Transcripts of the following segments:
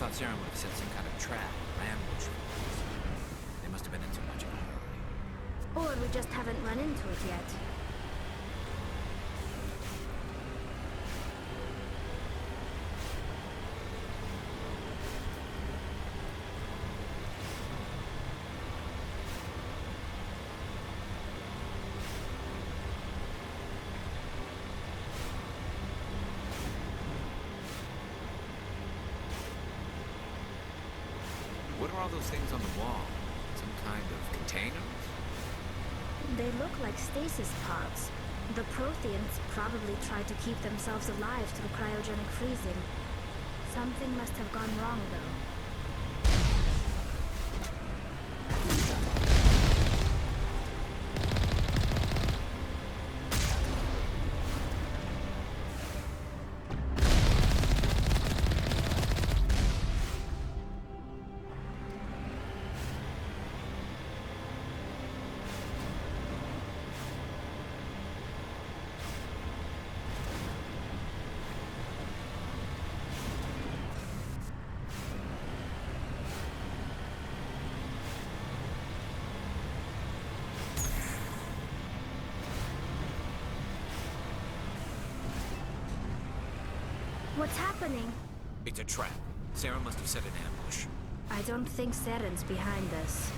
thought Saren would have set some kind of trap or ambush for us. They must have been in too much of a hurry. Or we just haven't run into it yet. What are all those things on the wall? Some kind of containers? They look like stasis pods. The Protheans probably tried to keep themselves alive through cryogenic freezing. Something must have gone wrong, though. What's happening? It's a trap. Saren must have set an ambush. I don't think Saren's behind this.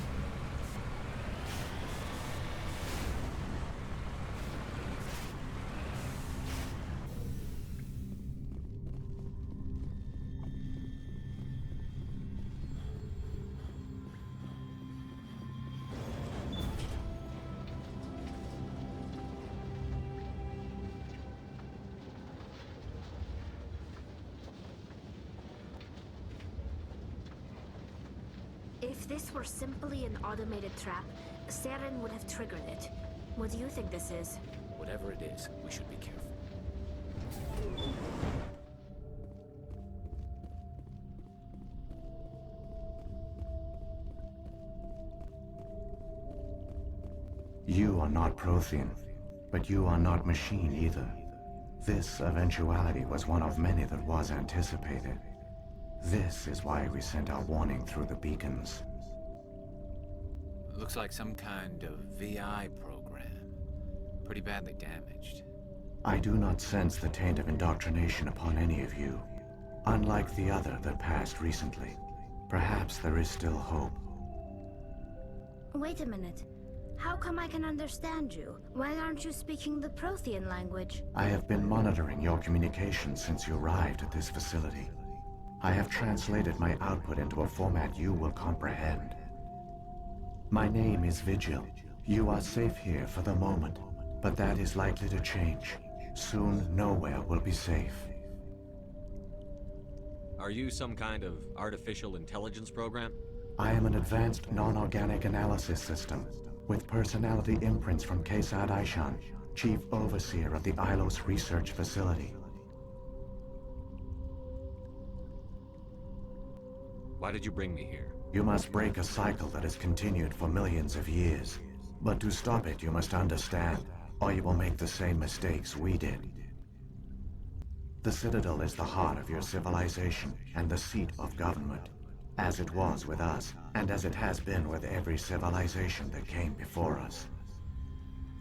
If this were simply an automated trap, Saren would have triggered it. What do you think this is? Whatever it is, we should be careful. You are not Prothean, but you are not machine either. This eventuality was one of many that was anticipated. This is why we sent our warning through the beacons. Looks like some kind of VI program. Pretty badly damaged. I do not sense the taint of indoctrination upon any of you. Unlike the other that passed recently. Perhaps there is still hope. Wait a minute. How come I can understand you? Why aren't you speaking the Prothean language? I have been monitoring your communications since you arrived at this facility. I have translated my output into a format you will comprehend. My name is Vigil. You are safe here for the moment, but that is likely to change. Soon, nowhere will be safe. Are you some kind of artificial intelligence program? I am an advanced non-organic analysis system, with personality imprints from Kesad Aishan, Chief Overseer of the Ilos Research Facility. Why did you bring me here? You must break a cycle that has continued for millions of years. But to stop it, you must understand, or you will make the same mistakes we did. The Citadel is the heart of your civilization and the seat of government, as it was with us, and as it has been with every civilization that came before us.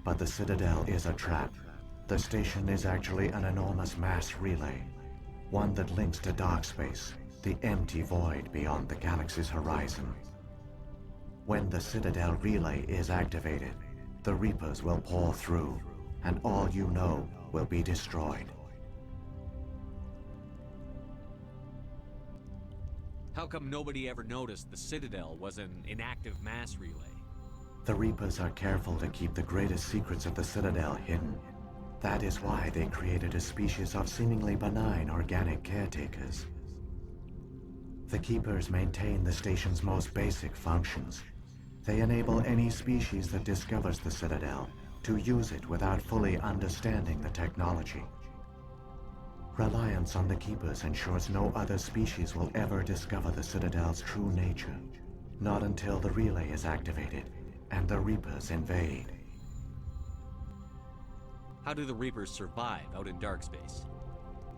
But the Citadel is a trap. The station is actually an enormous mass relay, one that links to dark space, the empty void beyond the galaxy's horizon. When the Citadel relay is activated, the Reapers will pour through, and all you know will be destroyed. How come nobody ever noticed the Citadel was an inactive mass relay? The Reapers are careful to keep the greatest secrets of the Citadel hidden. That is why they created a species of seemingly benign organic caretakers. The Keepers maintain the station's most basic functions. They enable any species that discovers the Citadel to use it without fully understanding the technology. Reliance on the Keepers ensures no other species will ever discover the Citadel's true nature. Not until the relay is activated and the Reapers invade. How do the Reapers survive out in dark space?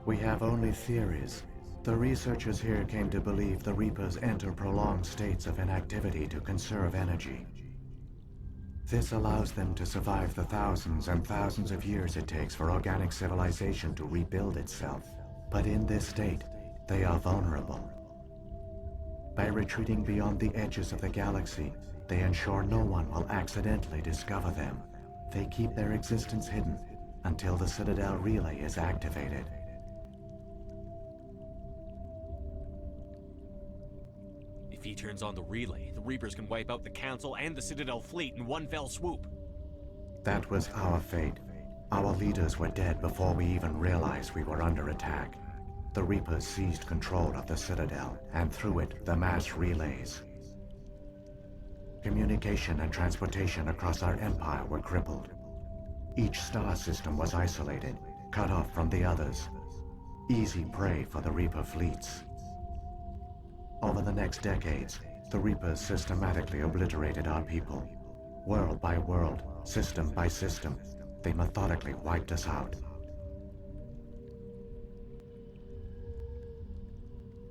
We have only theories. The researchers here came to believe the Reapers enter prolonged states of inactivity to conserve energy. This allows them to survive the thousands and thousands of years it takes for organic civilization to rebuild itself. But in this state, they are vulnerable. By retreating beyond the edges of the galaxy, they ensure no one will accidentally discover them. They keep their existence hidden until the Citadel relay is activated. If he turns on the relay, the Reapers can wipe out the Council and the Citadel fleet in one fell swoop. That was our fate. Our leaders were dead before we even realized we were under attack. The Reapers seized control of the Citadel, and through it, the mass relays. Communication and transportation across our empire were crippled. Each star system was isolated, cut off from the others. Easy prey for the Reaper fleets. Over the next decades, the Reapers systematically obliterated our people. World by world, system by system, they methodically wiped us out.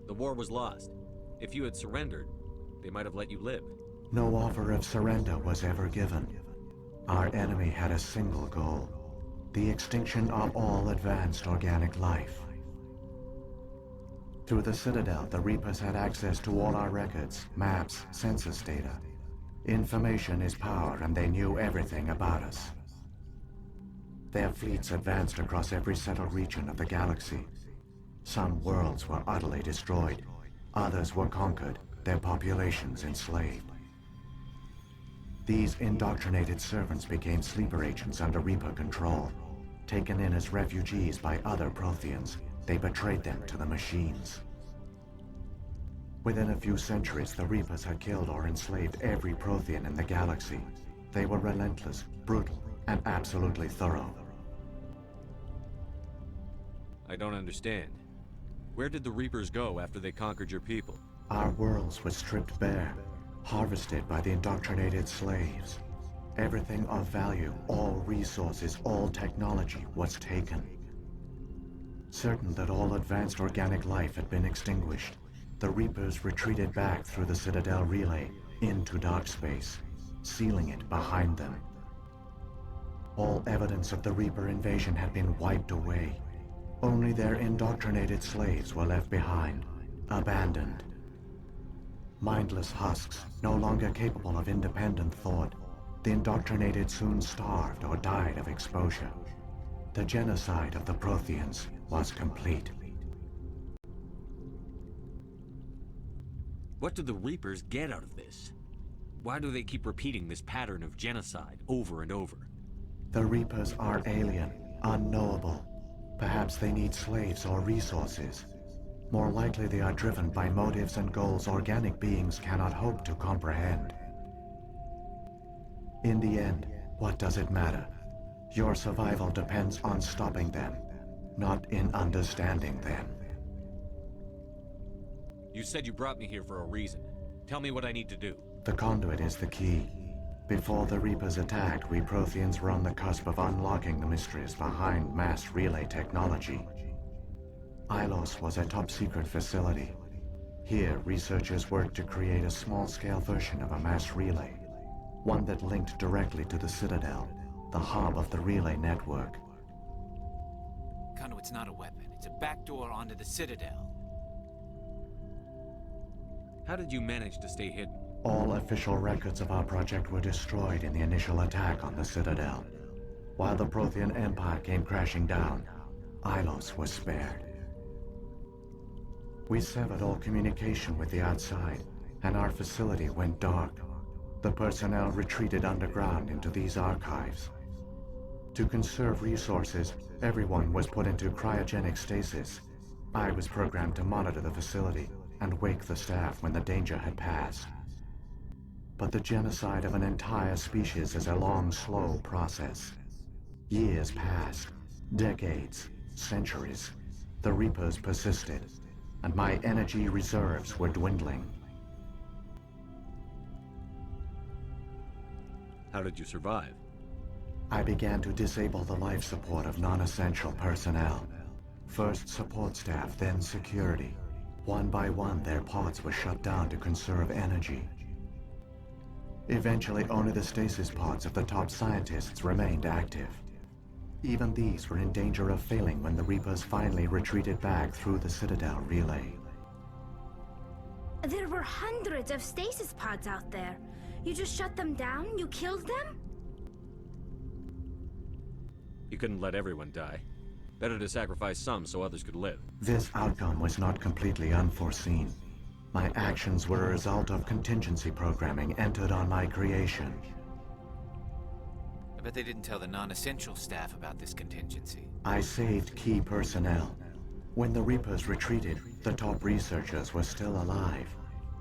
The war was lost. If you had surrendered, they might have let you live. No offer of surrender was ever given. Our enemy had a single goal: the extinction of all advanced organic life. Through the Citadel, the Reapers had access to all our records, maps, census data. Information is power, and they knew everything about us. Their fleets advanced across every settled region of the galaxy. Some worlds were utterly destroyed. Others were conquered, their populations enslaved. These indoctrinated servants became sleeper agents under Reaper control. Taken in as refugees by other Protheans, they betrayed them to the machines. Within a few centuries, the Reapers had killed or enslaved every Prothean in the galaxy. They were relentless, brutal, and absolutely thorough. I don't understand. Where did the Reapers go after they conquered your people? Our worlds were stripped bare, harvested by the indoctrinated slaves. Everything of value, all resources, all technology was taken. Certain that all advanced organic life had been extinguished, the Reapers retreated back through the Citadel relay into dark space, sealing it behind them. All evidence of the Reaper invasion had been wiped away. Only their indoctrinated slaves were left behind, abandoned. Mindless husks, no longer capable of independent thought, the indoctrinated soon starved or died of exposure. The genocide of the Protheans was complete. What do the Reapers get out of this? Why do they keep repeating this pattern of genocide over and over? The Reapers are alien, unknowable. Perhaps they need slaves or resources. More likely they are driven by motives and goals organic beings cannot hope to comprehend. In the end, what does it matter? Your survival depends on stopping them, not in understanding them. You said you brought me here for a reason. Tell me what I need to do. The conduit is the key. Before the Reapers attacked, we Protheans were on the cusp of unlocking the mysteries behind mass relay technology. Ilos was a top-secret facility. Here, researchers worked to create a small-scale version of a mass relay, one that linked directly to the Citadel, the hub of the relay network. Conduit's not a weapon. It's a backdoor onto the Citadel. How did you manage to stay hidden? All official records of our project were destroyed in the initial attack on the Citadel. While the Prothean Empire came crashing down, Ilos was spared. We severed all communication with the outside, and our facility went dark. The personnel retreated underground into these archives. To conserve resources, everyone was put into cryogenic stasis. I was programmed to monitor the facility and wake the staff when the danger had passed. But the genocide of an entire species is a long, slow process. Years passed, decades, centuries. The Reapers persisted, and my energy reserves were dwindling. How did you survive? I began to disable the life support of non-essential personnel. First support staff, then security. One by one, their pods were shut down to conserve energy. Eventually, only the stasis pods of the top scientists remained active. Even these were in danger of failing when the Reapers finally retreated back through the Citadel relay. There were hundreds of stasis pods out there. You just shut them down? You killed them? You couldn't let everyone die. Better to sacrifice some so others could live. This outcome was not completely unforeseen. My actions were a result of contingency programming entered on my creation. I bet they didn't tell the non-essential staff about this contingency. I saved key personnel. When the Reapers retreated, the top researchers were still alive.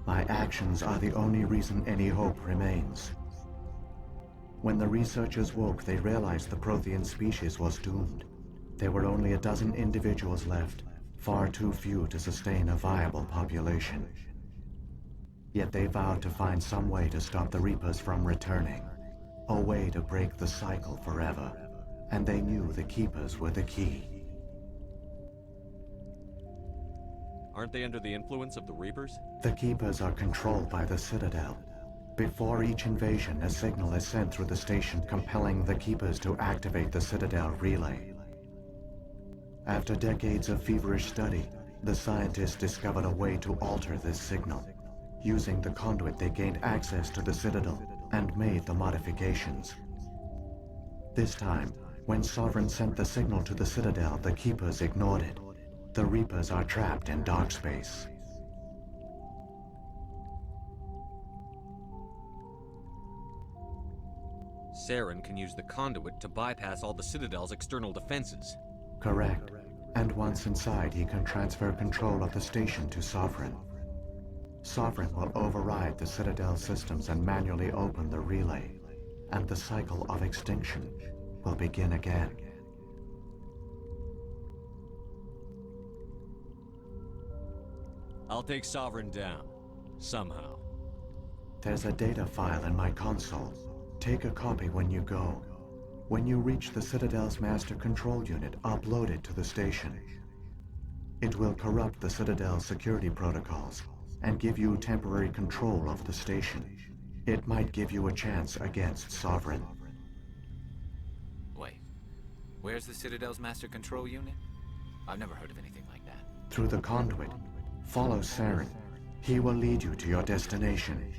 My actions are the only reason any hope remains. When the researchers woke, they realized the Prothean species was doomed. There were only a dozen individuals left, far too few to sustain a viable population. Yet they vowed to find some way to stop the Reapers from returning. A way to break the cycle forever. And they knew the Keepers were the key. Aren't they under the influence of the Reapers? The Keepers are controlled by the Citadel. Before each invasion, a signal is sent through the station compelling the Keepers to activate the Citadel relay. After decades of feverish study, the scientists discovered a way to alter this signal. Using the conduit, they gained access to the Citadel and made the modifications. This time, when Sovereign sent the signal to the Citadel, the Keepers ignored it. The Reapers are trapped in dark space. Saren can use the conduit to bypass all the Citadel's external defenses. Correct. And once inside, he can transfer control of the station to Sovereign. Sovereign will override the Citadel systems and manually open the relay. And the cycle of extinction will begin again. I'll take Sovereign down. Somehow. There's a data file in my console. Take a copy when you go. When you reach the Citadel's master control unit, upload it to the station. It will corrupt the Citadel's security protocols and give you temporary control of the station. It might give you a chance against Sovereign. Wait, where's the Citadel's master control unit? I've never heard of anything like that. Through the conduit, follow Saren. He will lead you to your destination.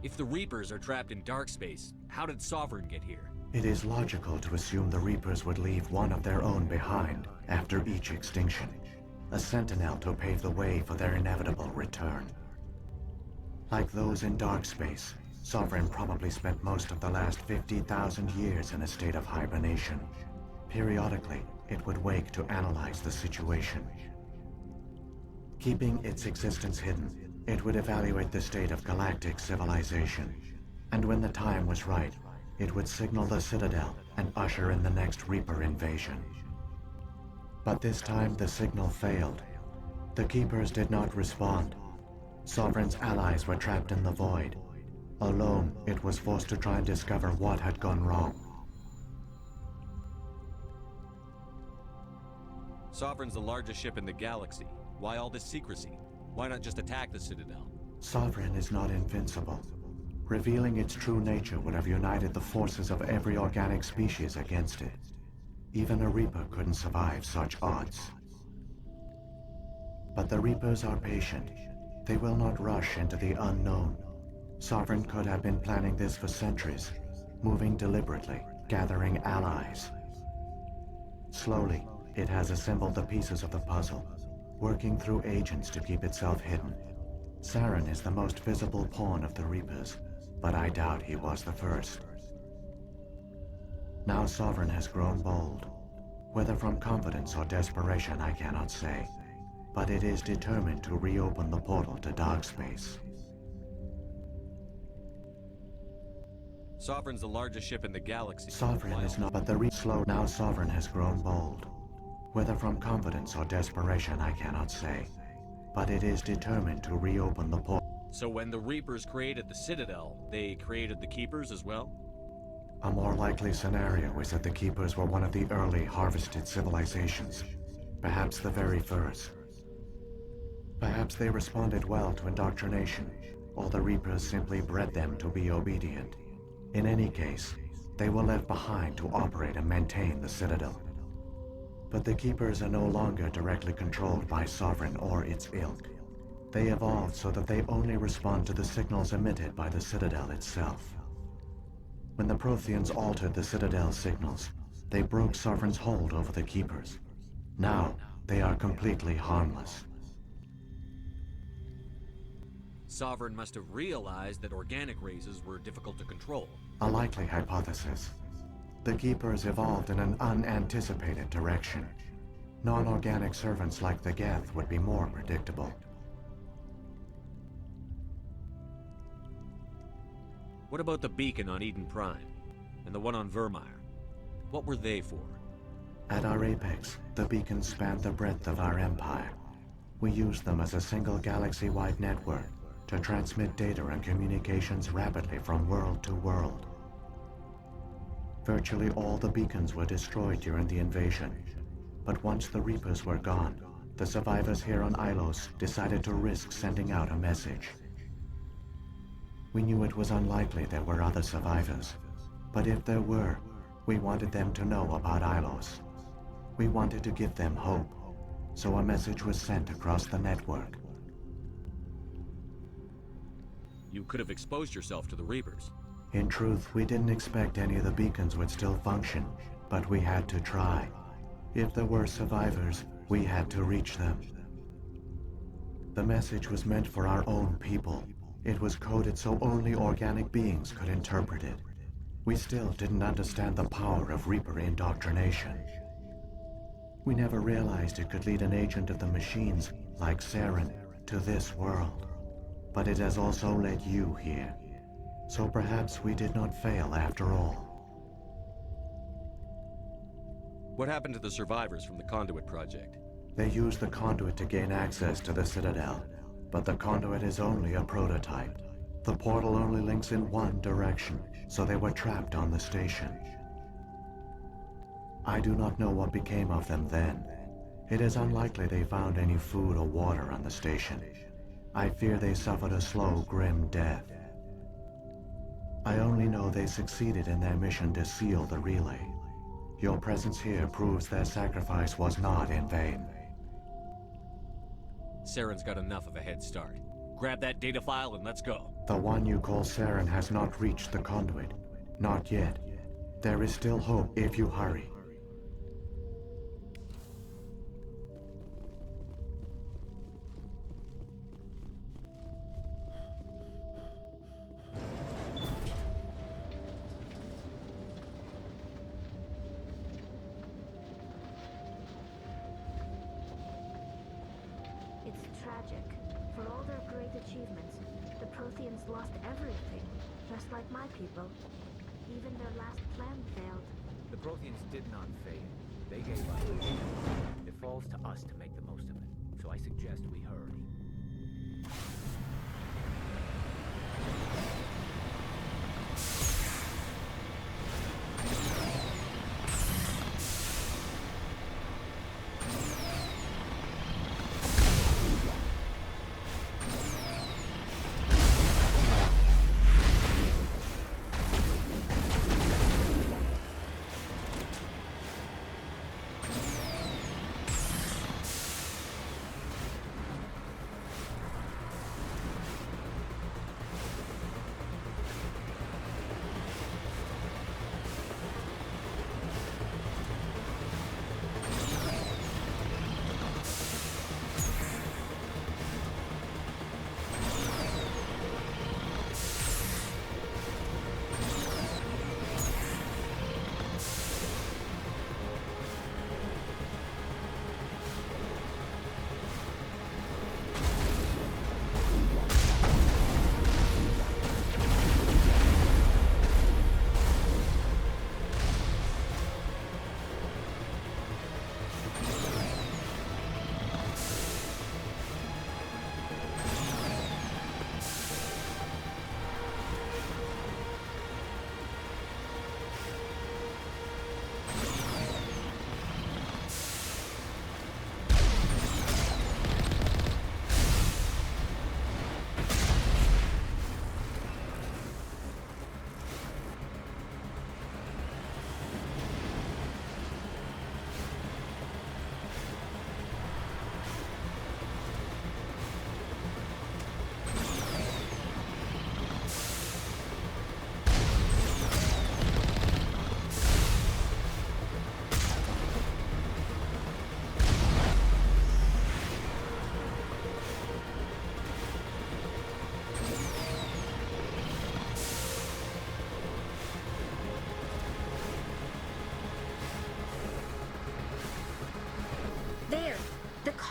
If the Reapers are trapped in dark space, how did Sovereign get here? It is logical to assume the Reapers would leave one of their own behind after each extinction. A sentinel to pave the way for their inevitable return. Like those in dark space, Sovereign probably spent most of the last 50,000 years in a state of hibernation. Periodically, it would wake to analyze the situation. Keeping its existence hidden, it would evaluate the state of galactic civilization. And when the time was right, it would signal the Citadel and usher in the next Reaper invasion. But this time the signal failed. The Keepers did not respond. Sovereign's allies were trapped in the void. Alone, it was forced to try and discover what had gone wrong. Sovereign's the largest ship in the galaxy. Why all this secrecy? Why not just attack the Citadel? Sovereign is not invincible. Revealing its true nature would have united the forces of every organic species against it. Even a Reaper couldn't survive such odds. But the Reapers are patient. They will not rush into the unknown. Sovereign could have been planning this for centuries, moving deliberately, gathering allies. Slowly, it has assembled the pieces of the puzzle, working through agents to keep itself hidden. Saren is the most visible pawn of the Reapers, but I doubt he was the first. Now Sovereign has grown bold. Whether from confidence or desperation, I cannot say. But it is determined to reopen the portal to dark space. Sovereign's the largest ship in the galaxy. Sovereign is not, but the slow. Now Sovereign has grown bold. Whether from confidence or desperation, I cannot say. But it is determined to reopen the portal. So when the Reapers created the Citadel, they created the Keepers as well? A more likely scenario is that the Keepers were one of the early harvested civilizations, perhaps the very first. Perhaps they responded well to indoctrination, or the Reapers simply bred them to be obedient. In any case, they were left behind to operate and maintain the Citadel. But the Keepers are no longer directly controlled by Sovereign or its ilk. They evolved so that they only respond to the signals emitted by the Citadel itself. When the Protheans altered the Citadel's signals, they broke Sovereign's hold over the Keepers. Now, they are completely harmless. Sovereign must have realized that organic races were difficult to control. A likely hypothesis. The Keepers evolved in an unanticipated direction. Non-organic servants like the Geth would be more predictable. What about the beacon on Eden Prime? And the one on Vermeer? What were they for? At our apex, the beacons spanned the breadth of our empire. We used them as a single galaxy-wide network to transmit data and communications rapidly from world to world. Virtually all the beacons were destroyed during the invasion, but once the Reapers were gone, the survivors here on Ilos decided to risk sending out a message. We knew it was unlikely there were other survivors, but if there were, we wanted them to know about Ilos. We wanted to give them hope, so a message was sent across the network. You could have exposed yourself to the Reapers. In truth, we didn't expect any of the beacons would still function, but we had to try. If there were survivors, we had to reach them. The message was meant for our own people. It was coded so only organic beings could interpret it. We still didn't understand the power of Reaper indoctrination. We never realized it could lead an agent of the machines, like Saren, to this world. But it has also led you here. So perhaps we did not fail after all. What happened to the survivors from the Conduit Project? They used the conduit to gain access to the Citadel, but the conduit is only a prototype. The portal only links in one direction, so they were trapped on the station. I do not know what became of them then. It is unlikely they found any food or water on the station. I fear they suffered a slow, grim death. I only know they succeeded in their mission to seal the relay. Your presence here proves their sacrifice was not in vain. Saren's got enough of a head start. Grab that data file and let's go. The one you call Saren has not reached the conduit. Not yet. There is still hope if you hurry. It's tragic. For all their great achievements, the Protheans lost everything, just like my people. Even their last plan failed. The Protheans did not fail. They gave up. It falls to us to make the most of it, so I suggest we hurry.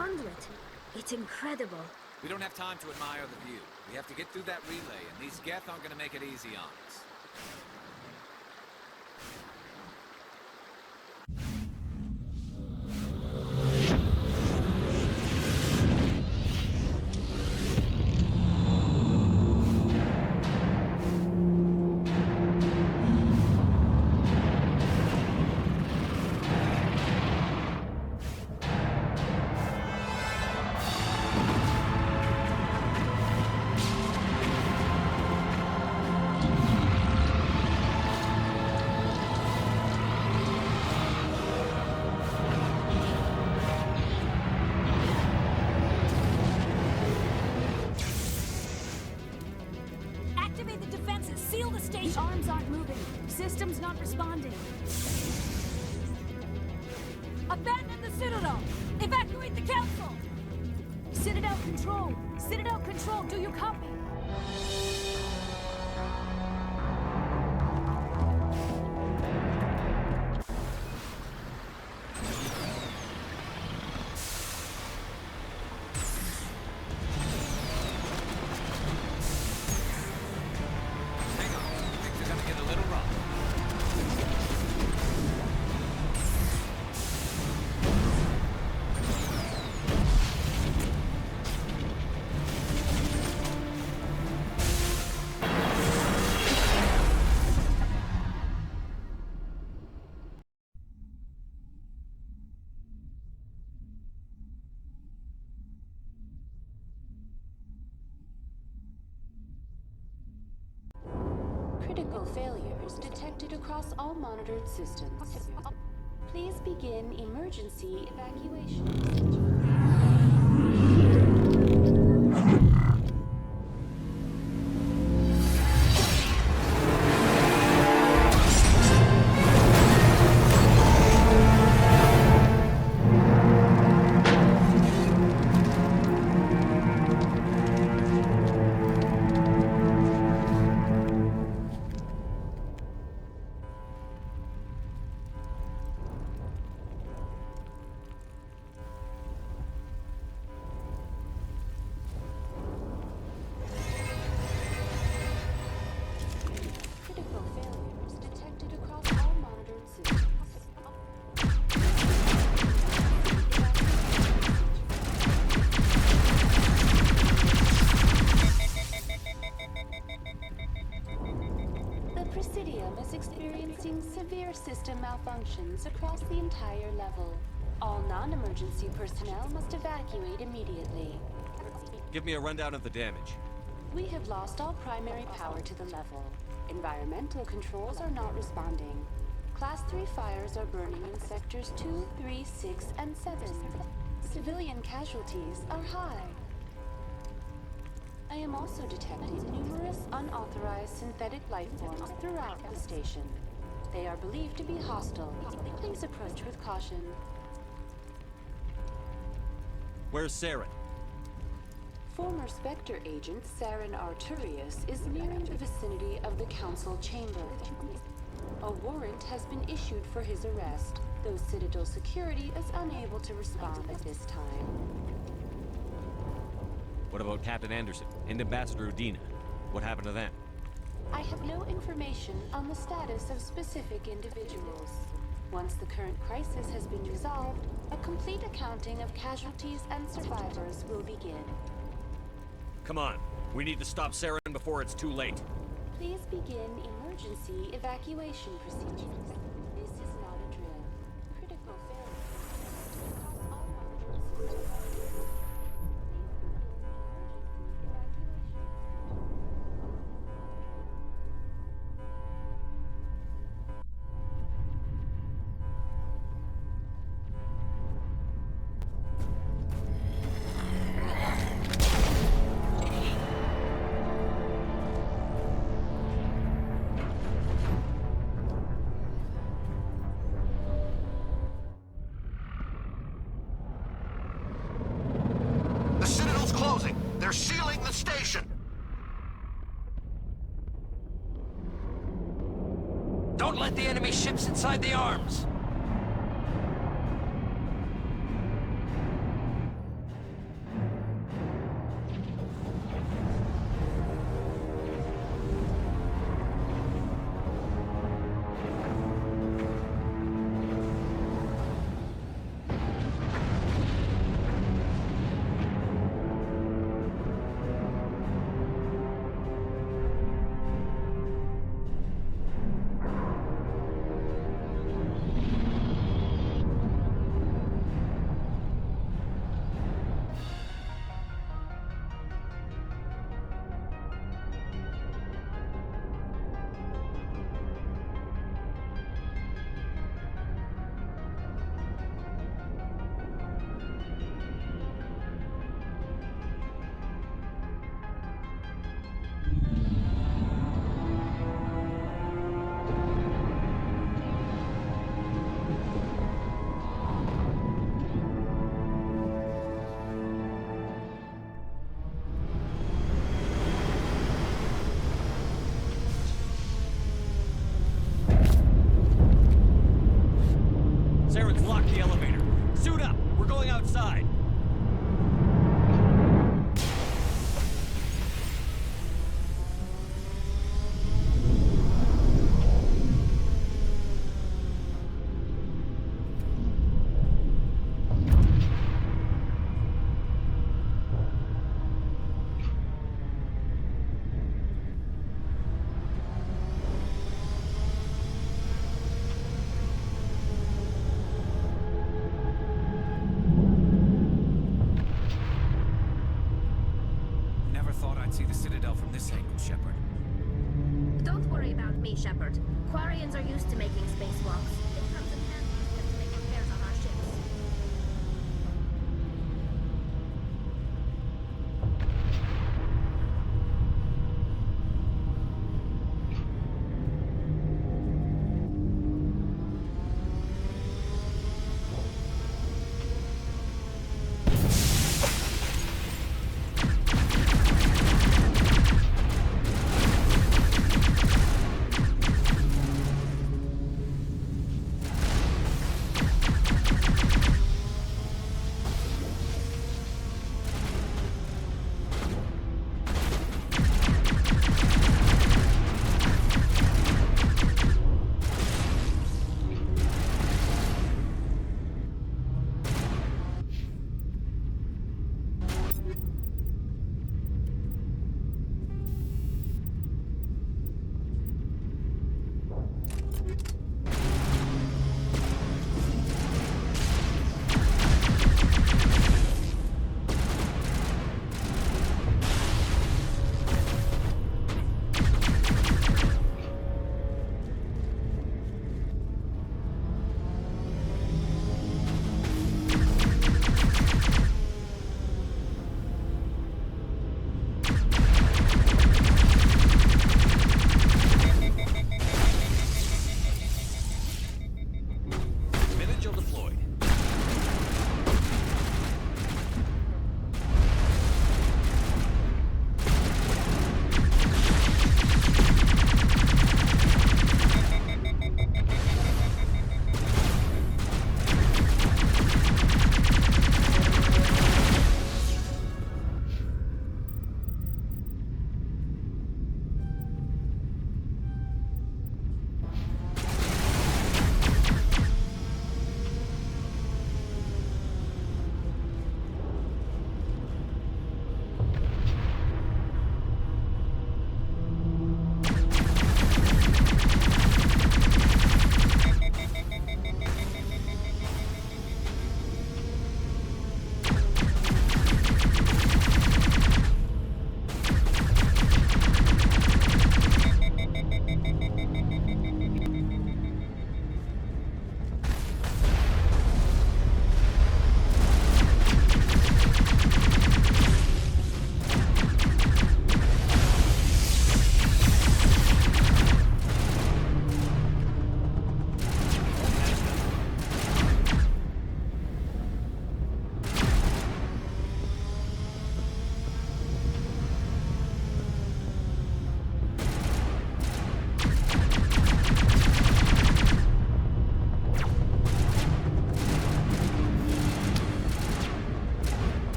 conduit. It's incredible. We don't have time to admire the view. We have to get through that relay, and these Geth aren't gonna make it easy on us. Activate the defenses! Seal the station! The arms aren't moving. System's not responding. Abandon the Citadel! Evacuate the Council! Citadel Control! Citadel Control, do you copy? Hang on, things are gonna get a little rough. Critical failures detected across all monitored systems. Please begin emergency evacuation. Critical failures detected across all monitored systems. The Presidium is experiencing severe system malfunctions across the entire level. All non-emergency personnel must evacuate immediately. Give me a rundown of the damage. We have lost all primary power to the level. Environmental controls are not responding. Class 3 fires are burning in sectors 2, 3, 6, and 7. Civilian casualties are high. I am also detecting numerous unauthorized synthetic life forms throughout the station. They are believed to be hostile. Please approach with caution. Where's Saren? Former Spectre agent Saren Arturius is nearing the vicinity of the Council chamber. A warrant has been issued for his arrest, though Citadel security is unable to respond at this time. What about Captain Anderson and Ambassador Udina? What happened to them? I have no information on the status of specific individuals. Once the current crisis has been resolved, a complete accounting of casualties and survivors will begin. Come on. We need to stop Saren before it's too late. Please begin emergency evacuation procedures. This is not a drill. Critical failure across all monitored systems. Please begin emergency The Citadel's closing! They're sealing the station! Don't let the enemy ships inside the arms! this angle, Shepard. Don't worry about me, Shepard. Quarians are used to making spacewalks. It comes in handy if we have to make repairs on our ships.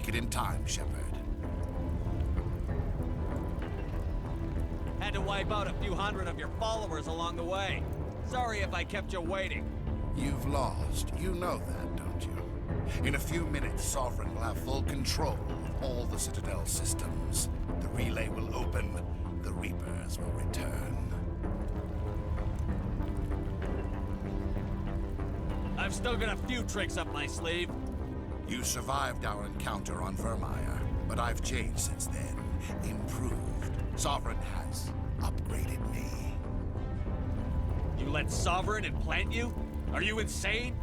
make it in time, Shepard. Had to wipe out a few hundred of your followers along the way. Sorry if I kept you waiting. You've lost. You know that, don't you? In a few minutes, Sovereign will have full control of all the Citadel systems. The relay will open. The Reapers will return. I've still got a few tricks up my sleeve. You survived our encounter on Vermeer, but I've changed since then. Improved. Sovereign has upgraded me. You let Sovereign implant you? Are you insane?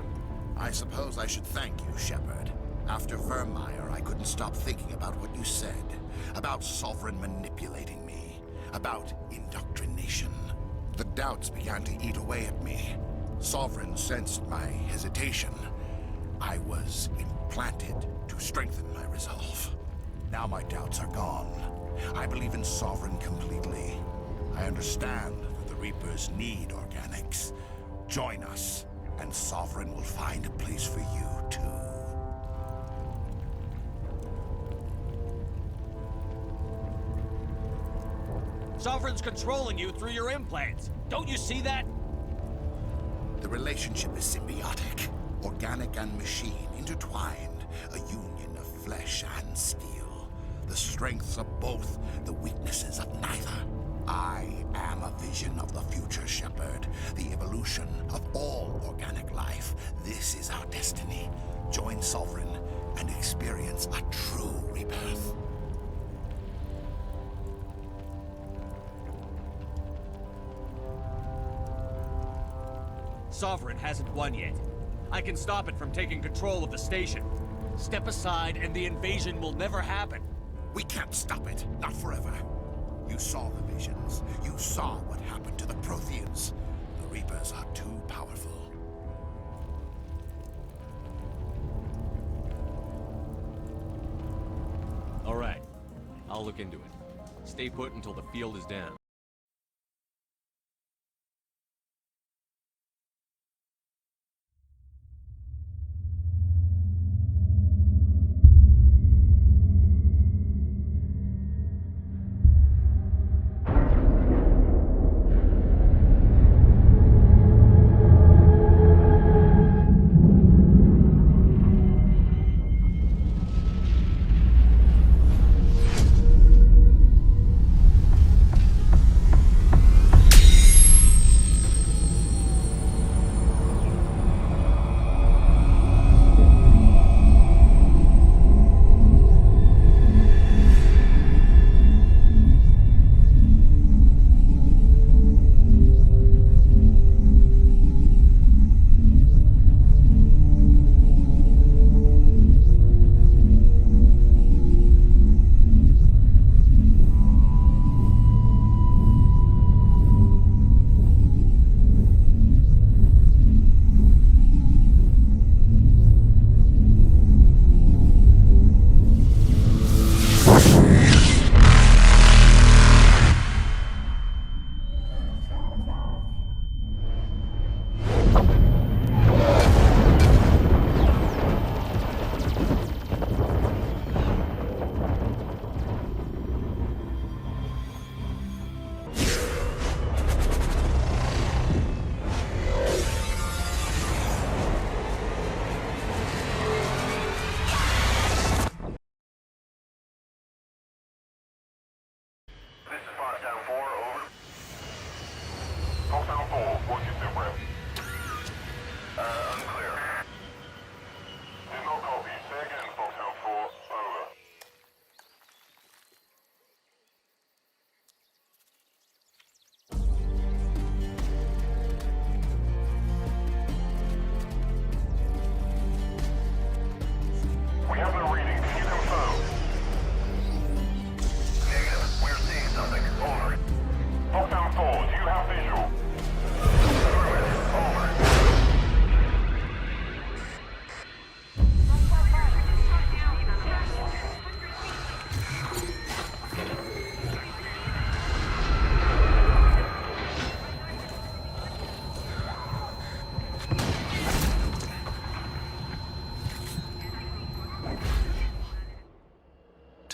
I suppose I should thank you, Shepard. After Vermeer, I couldn't stop thinking about what you said. About Sovereign manipulating me. About indoctrination. The doubts began to eat away at me. Sovereign sensed my hesitation. I was implanted to strengthen my resolve. Now my doubts are gone. I believe in Sovereign completely. I understand that the Reapers need organics. Join us, and Sovereign will find a place for you, too. Sovereign's controlling you through your implants. Don't you see that? The relationship is symbiotic. Organic and machine intertwined. A union of flesh and steel. The strengths of both, the weaknesses of neither. I am a vision of the future, Shepard. The evolution of all organic life. This is our destiny. Join Sovereign and experience a true rebirth. Sovereign hasn't won yet. I can stop it from taking control of the station. Step aside and the invasion will never happen. We can't stop it. Not forever. You saw the visions. You saw what happened to the Protheans. The Reapers are too powerful. All right. I'll look into it. Stay put until the field is down.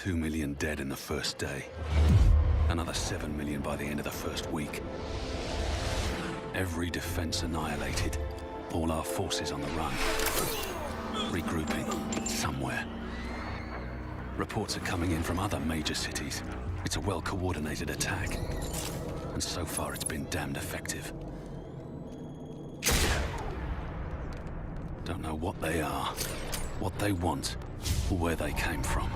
2 million dead in the first day. Another 7 million by the end of the first week. Every defense annihilated. All our forces on the run. Regrouping somewhere. Reports are coming in from other major cities. It's a well-coordinated attack. And so far it's been damned effective. Don't know what they are, what they want, or where they came from.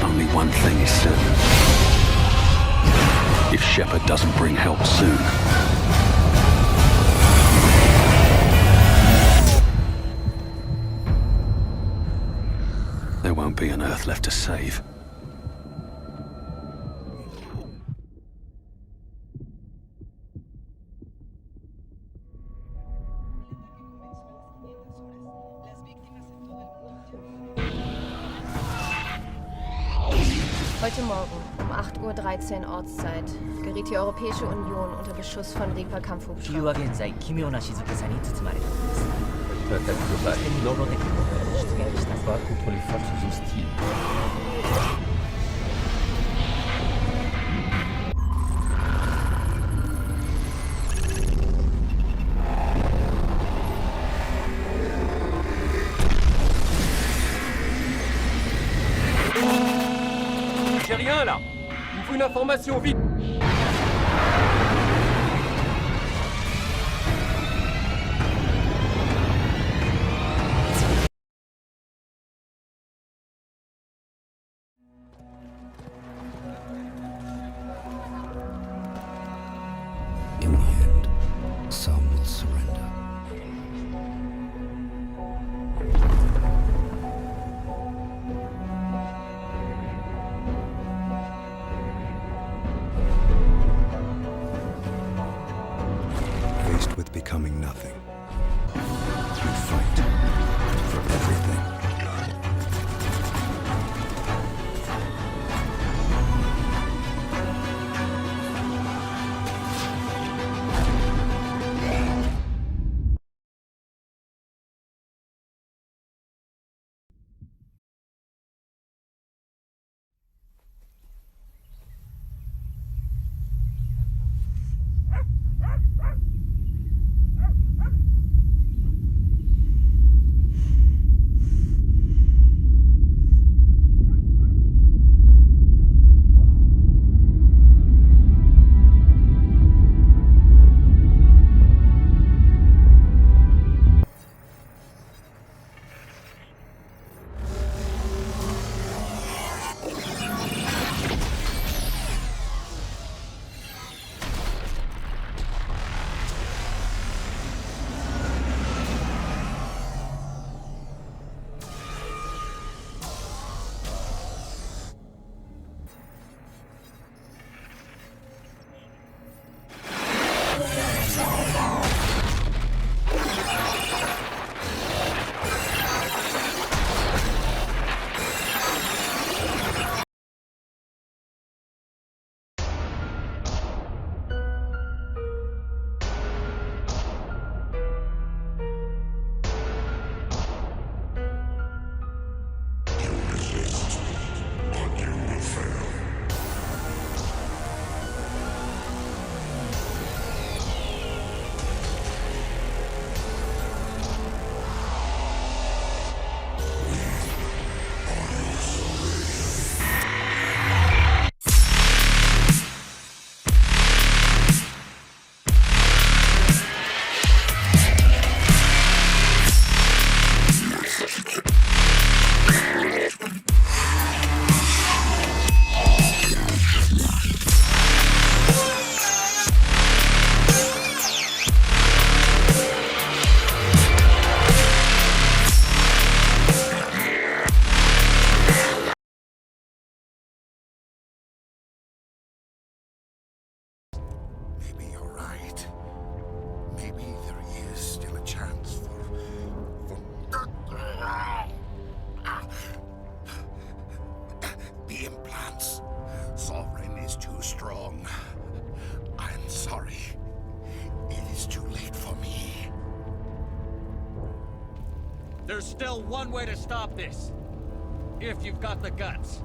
Only one thing is certain. If Shepard doesn't bring help soon, there won't be an Earth left to save. Heute Morgen um 8:13 Uhr Ortszeit geriet die Europäische Union unter Beschuss von Reaper-Kampfhubschraubern. 地球は現在奇妙な静けさに包まれています。システムロボテクノが出現した contre les forces hostiles. J'ai rien là. Il me faut une information vite. In the end, some will surrender. Faced with becoming nothing, you fight for everything. There's still one way to stop this. If you've got the guts.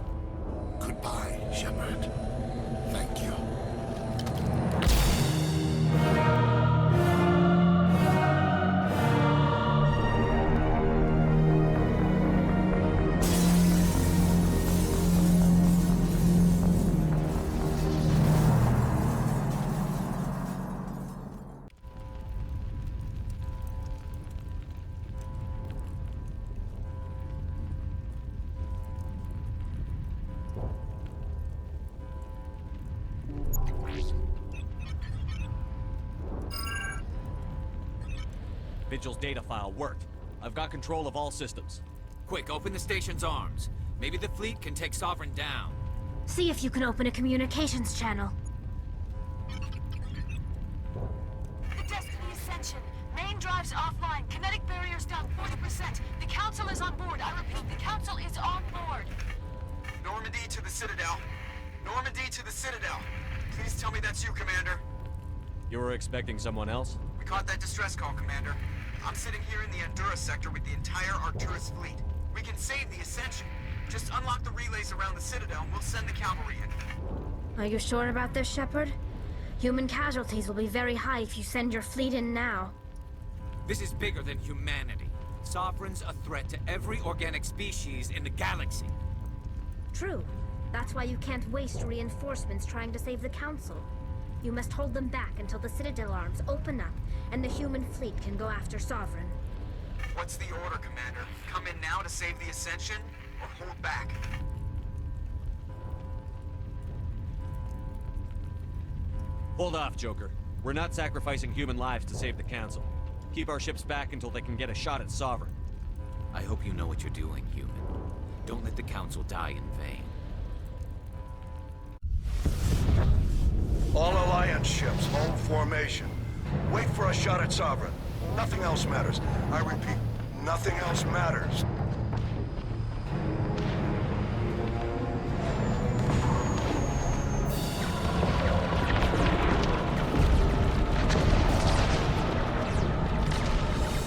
Goodbye, Shepard. Thank you. Vigil's data file worked. I've got control of all systems. Quick, open the station's arms. Maybe the fleet can take Sovereign down. See if you can open a communications channel. The Destiny Ascension. Main drives offline. Kinetic barriers down 40%. The Council is on board. I repeat, the Council is on board. Normandy to the Citadel. Normandy to the Citadel. Please tell me that's you, Commander. You were expecting someone else? We caught that distress call, Commander. I'm sitting here in the Endura sector with the entire Arcturus fleet. We can save the Ascension. Just unlock the relays around the Citadel and we'll send the cavalry in. Are you sure about this, Shepard? Human casualties will be very high if you send your fleet in now. This is bigger than humanity. Sovereign's a threat to every organic species in the galaxy. True. That's why you can't waste reinforcements trying to save the Council. You must hold them back until the Citadel arms open up and the human fleet can go after Sovereign. What's the order, Commander? Come in now to save the Ascension, or hold back? Hold off, Joker. We're not sacrificing human lives to save the Council. Keep our ships back until they can get a shot at Sovereign. I hope you know what you're doing, human. Don't let the Council die in vain. All Alliance ships, hold formation. Wait for a shot at Sovereign. Nothing else matters. I repeat, nothing else matters.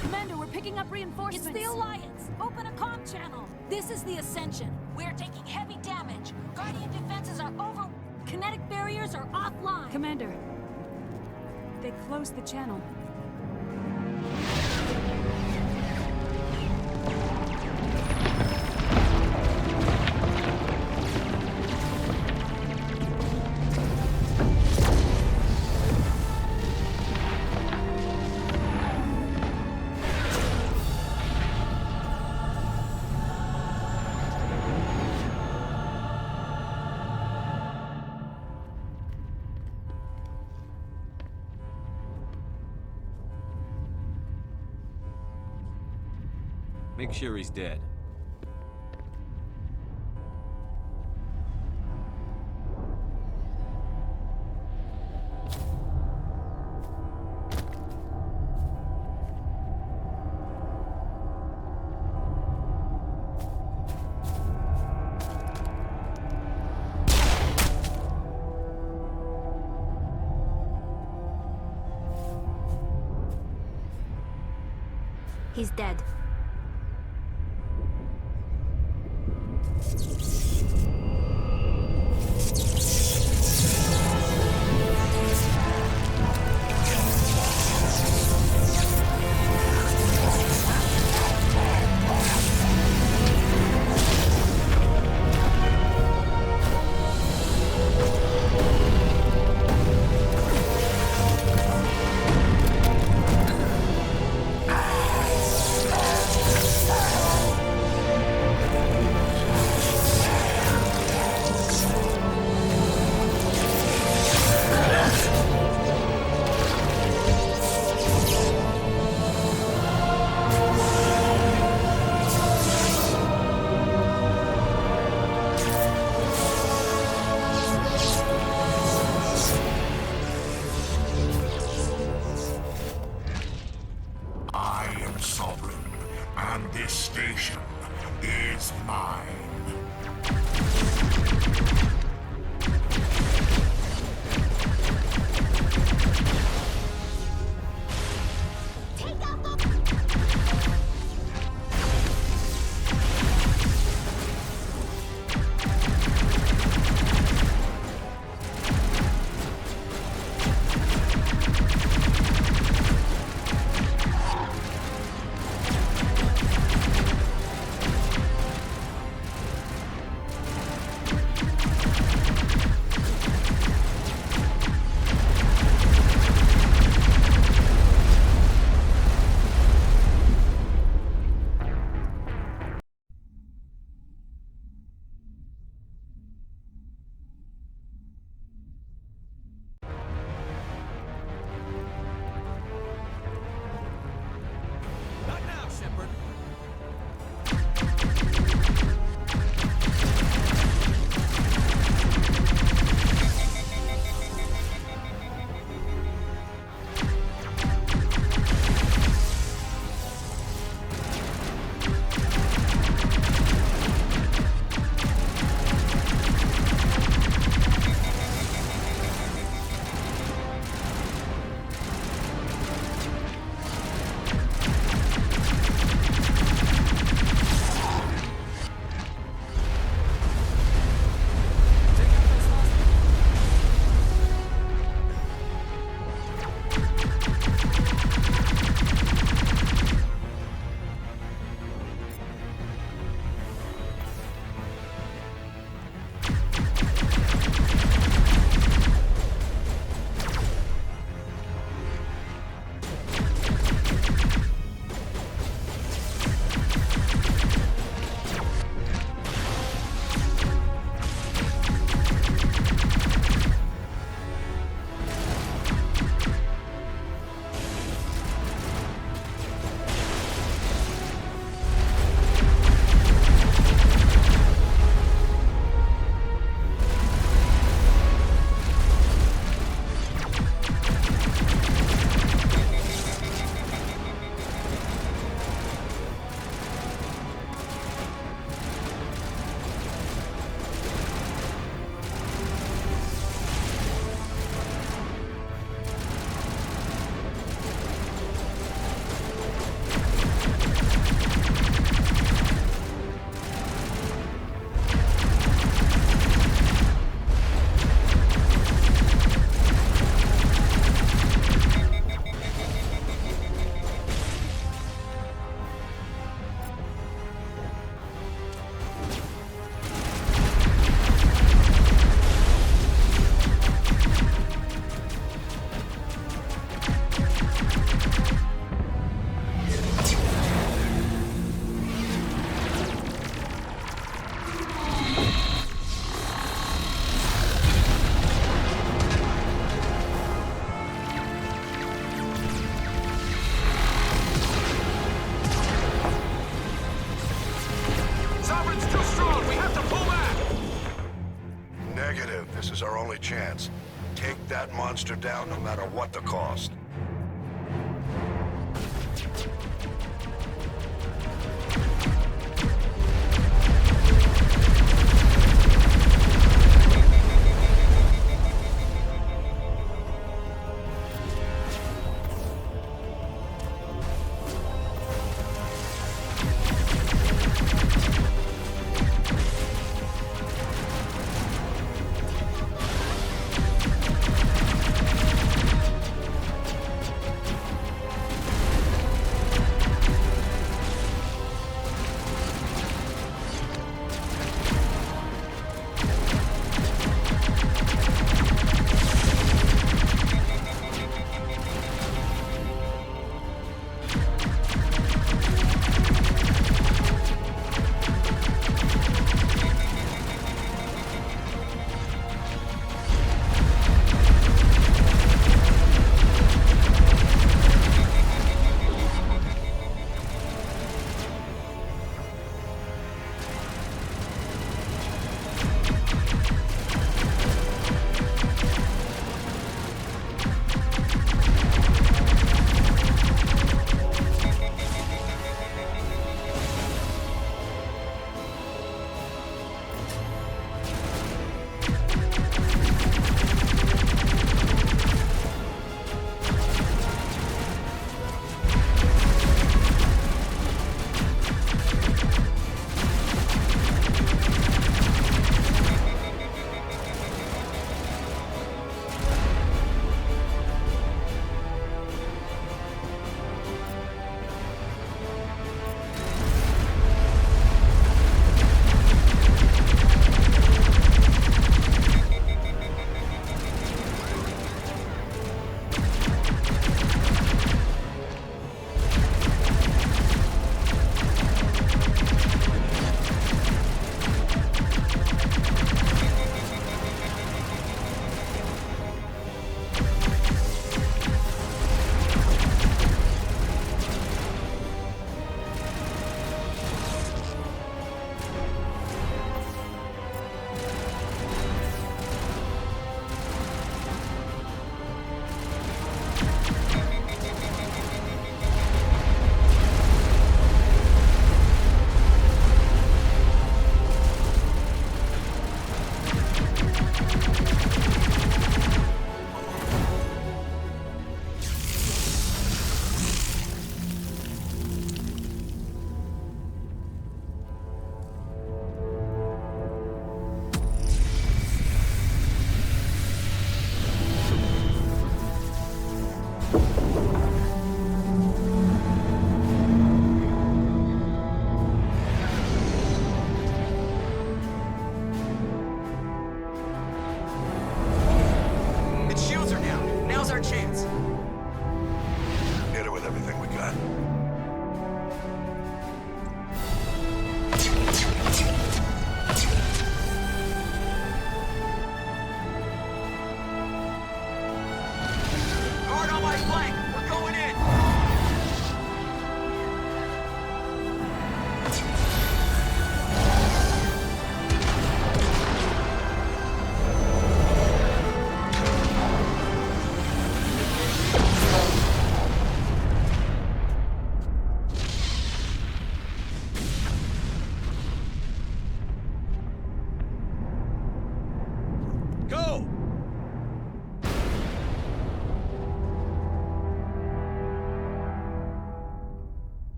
Commander, we're picking up reinforcements. It's the Alliance. Open a comm channel. This is the Ascension. We're taking heavy damage. Guardian defenses are over. Kinetic barriers are offline. Commander, they closed the channel. Make sure he's dead. He's dead. chance. Take that monster down no matter what the cost.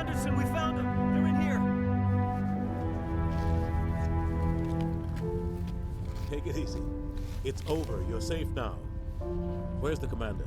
Anderson, we found them. They're in here. Take it easy. It's over. You're safe now. Where's the commander?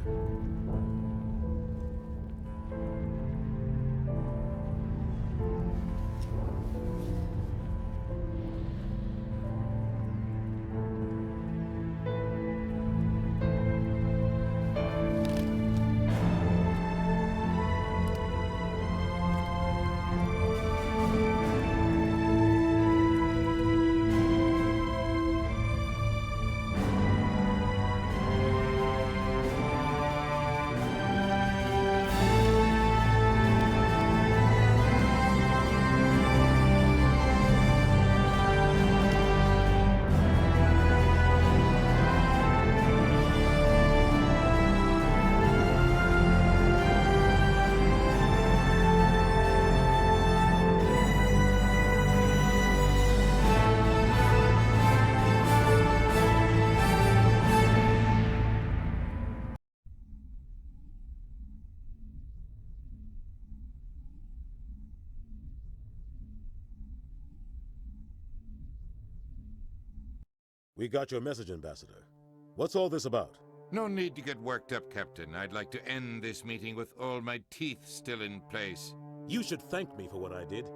We got your message, Ambassador. What's all this about? No need to get worked up, Captain. I'd like to end this meeting with all my teeth still in place. You should thank me for what I did.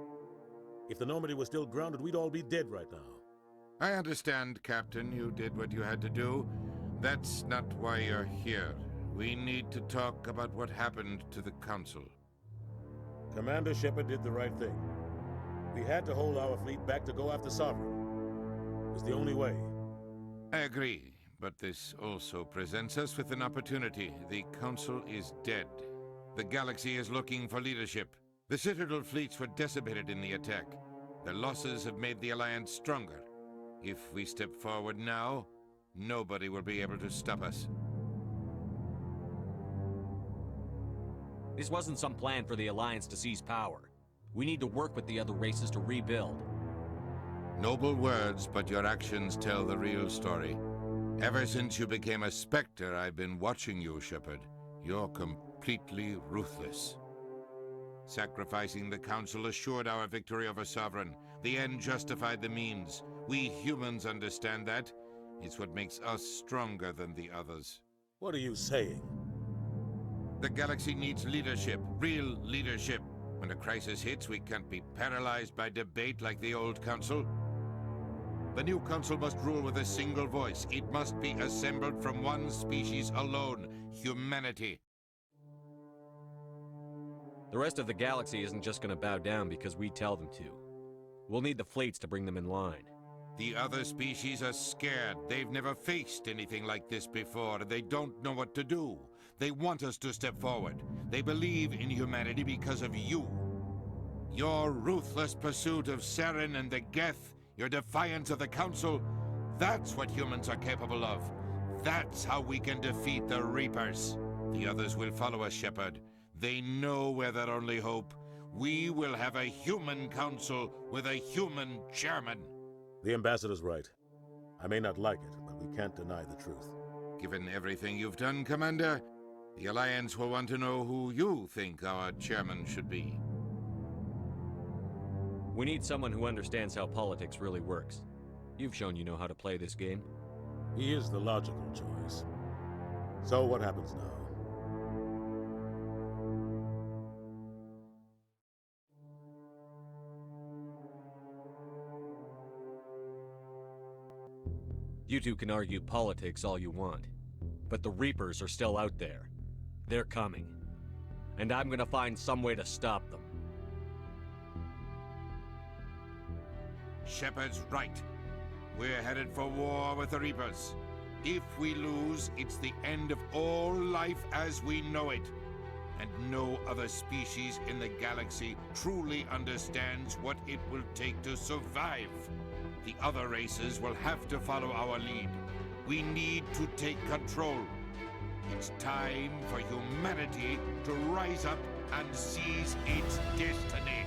If the Normandy was still grounded, we'd all be dead right now. I understand, Captain. You did what you had to do. That's not why you're here. We need to talk about what happened to the Council. Commander Shepard did the right thing. We had to hold our fleet back to go after Sovereign. It was the only way. I agree, but this also presents us with an opportunity. The Council is dead. The galaxy is looking for leadership. The Citadel fleets were decimated in the attack. Their losses have made the Alliance stronger. If we step forward now, nobody will be able to stop us. This wasn't some plan for the Alliance to seize power. We need to work with the other races to rebuild. Noble words, but your actions tell the real story. Ever since you became a Spectre, I've been watching you, Shepard. You're completely ruthless. Sacrificing the Council assured our victory over Sovereign. The end justified the means. We humans understand that. It's what makes us stronger than the others. What are you saying? The galaxy needs leadership, real leadership. When a crisis hits, we can't be paralyzed by debate like the old Council. The new Council must rule with a single voice. It must be assembled from one species alone, humanity. The rest of the galaxy isn't just gonna bow down because we tell them to. We'll need the fleets to bring them in line. The other species are scared. They've never faced anything like this before, and they don't know what to do. They want us to step forward. They believe in humanity because of you. Your ruthless pursuit of Saren and the Geth, your defiance of the Council, that's what humans are capable of. That's how we can defeat the Reapers. The others will follow us, Shepard. They know we're their only hope. We will have a human council with a human chairman. The Ambassador's right. I may not like it, but we can't deny the truth. Given everything you've done, Commander, the Alliance will want to know who you think our chairman should be. We need someone who understands how politics really works. You've shown you know how to play this game. He is the logical choice. So what happens now? You two can argue politics all you want, but the Reapers are still out there. They're coming. And I'm gonna find some way to stop them. Shepard's right. We're headed for war with the Reapers. If we lose, it's the end of all life as we know it. And no other species in the galaxy truly understands what it will take to survive. The other races will have to follow our lead. We need to take control. It's time for humanity to rise up and seize its destiny.